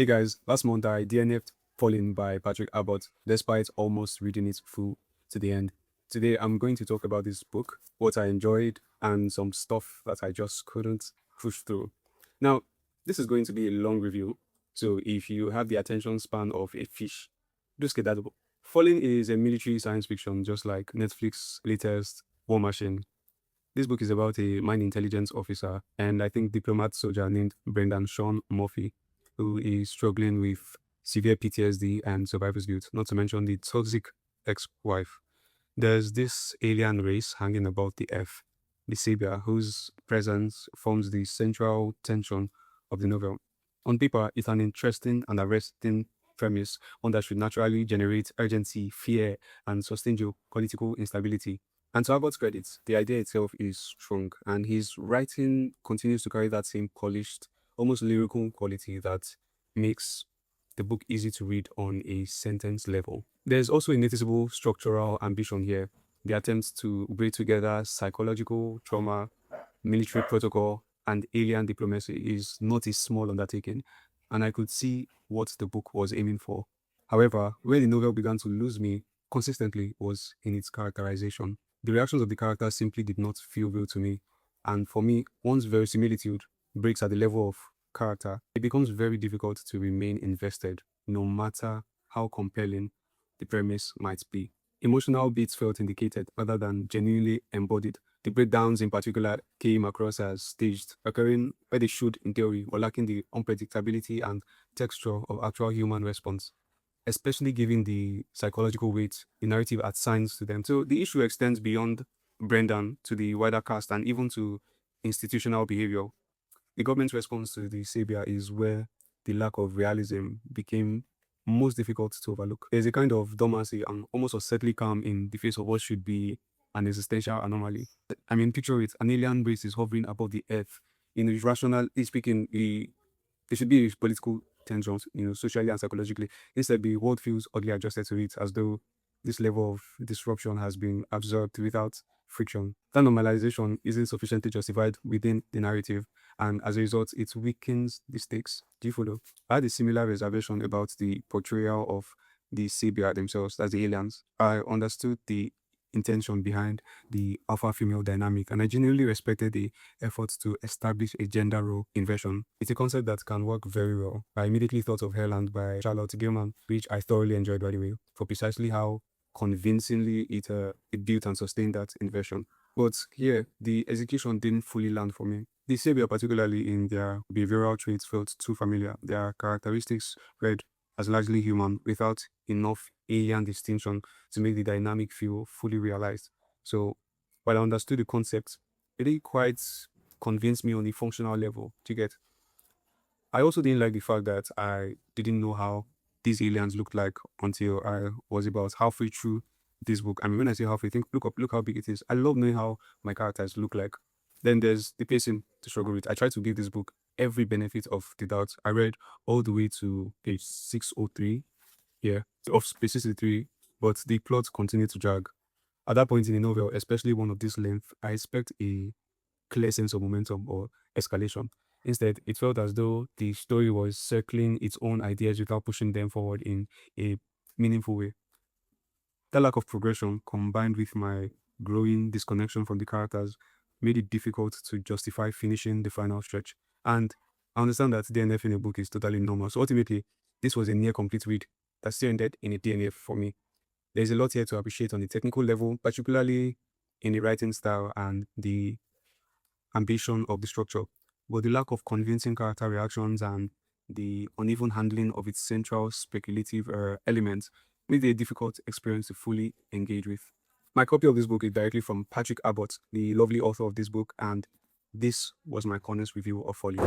Hey guys, last month I DNF'd Falling by Patrick Abbott, despite almost reading it full to the end. Today I'm going to talk about this book, what I enjoyed, and some stuff that I just couldn't push through. Now, this is going to be a long review, so if you have the attention span of a fish, just get that book. Falling is a military science fiction, just like Netflix's latest War Machine. This book is about a mine intelligence officer and I think diplomat soldier named Brendan Sean Murphy, who is struggling with severe PTSD and survivor's guilt, not to mention the toxic ex-wife. There's this alien race hanging about the Earth, the Savior, whose presence forms the central tension of the novel. On paper, it's an interesting and arresting premise, one that should naturally generate urgency, fear, and sustain geopolitical instability. And to Abbott's credit, the idea itself is strong, and his writing continues to carry that same polished, almost lyrical quality that makes the book easy to read on a sentence level. There's also a noticeable structural ambition here. The attempts to braid together psychological trauma, military protocol, and alien diplomacy is not a small undertaking, and I could see what the book was aiming for. However, where the novel began to lose me consistently was in its characterization. The reactions of the characters simply did not feel real to me, and for me, once verisimilitude breaks at the level of character, it becomes very difficult to remain invested, no matter how compelling the premise might be. Emotional beats felt indicated rather than genuinely embodied. The breakdowns in particular came across as staged, occurring where they should in theory, or lacking the unpredictability and texture of actual human response, especially given the psychological weight the narrative assigns to them. So the issue extends beyond Brendan to the wider cast and even to institutional behavior. The government's response to the savior is where the lack of realism became most difficult to overlook. There's a kind of dormancy and almost unsettling calm in the face of what should be an existential anomaly. I mean, picture it, an alien race is hovering above the earth. Rationally speaking, there should be political tensions, socially and psychologically. Instead, the world feels oddly adjusted to it, as though this level of disruption has been absorbed without friction. That normalization isn't sufficiently justified within the narrative, and as a result, it weakens the stakes. Do you follow? I had a similar reservation about the portrayal of the Sabian themselves, as the aliens. I understood the intention behind the alpha female dynamic, and I genuinely respected the efforts to establish a gender role inversion. It's a concept that can work very well. I immediately thought of Herland by Charlotte Gilman, which I thoroughly enjoyed, by the way, for precisely how convincingly it built and sustained that inversion. But here, the execution didn't fully land for me. The Savior, particularly in their behavioral traits, felt too familiar. Their characteristics read as largely human without enough alien distinction to make the dynamic feel fully realized. So while I understood the concept, it didn't quite convince me on the functional level. Do you get? I also didn't like the fact that I didn't know how these aliens looked like until I was about halfway through this book. I mean, when I say halfway, think look how big it is. I love knowing how my characters look like. Then there's the pacing to struggle with. I tried to give this book every benefit of the doubt. I read all the way to page 603, yeah, of page 63, but the plot continued to drag. At that point in the novel, especially one of this length, I expect a clear sense of momentum or escalation. Instead, it felt as though the story was circling its own ideas without pushing them forward in a meaningful way. That lack of progression, combined with my growing disconnection from the characters, made it difficult to justify finishing the final stretch. And I understand that DNF in a book is totally normal. So ultimately, this was a near complete read that still ended in a DNF for me. There's a lot here to appreciate on the technical level, particularly in the writing style and the ambition of the structure, but the lack of convincing character reactions and the uneven handling of its central speculative elements made it a difficult experience to fully engage with. My copy of this book is directly from Patrick Abbott, the lovely author of this book, and this was my honest review of Folio.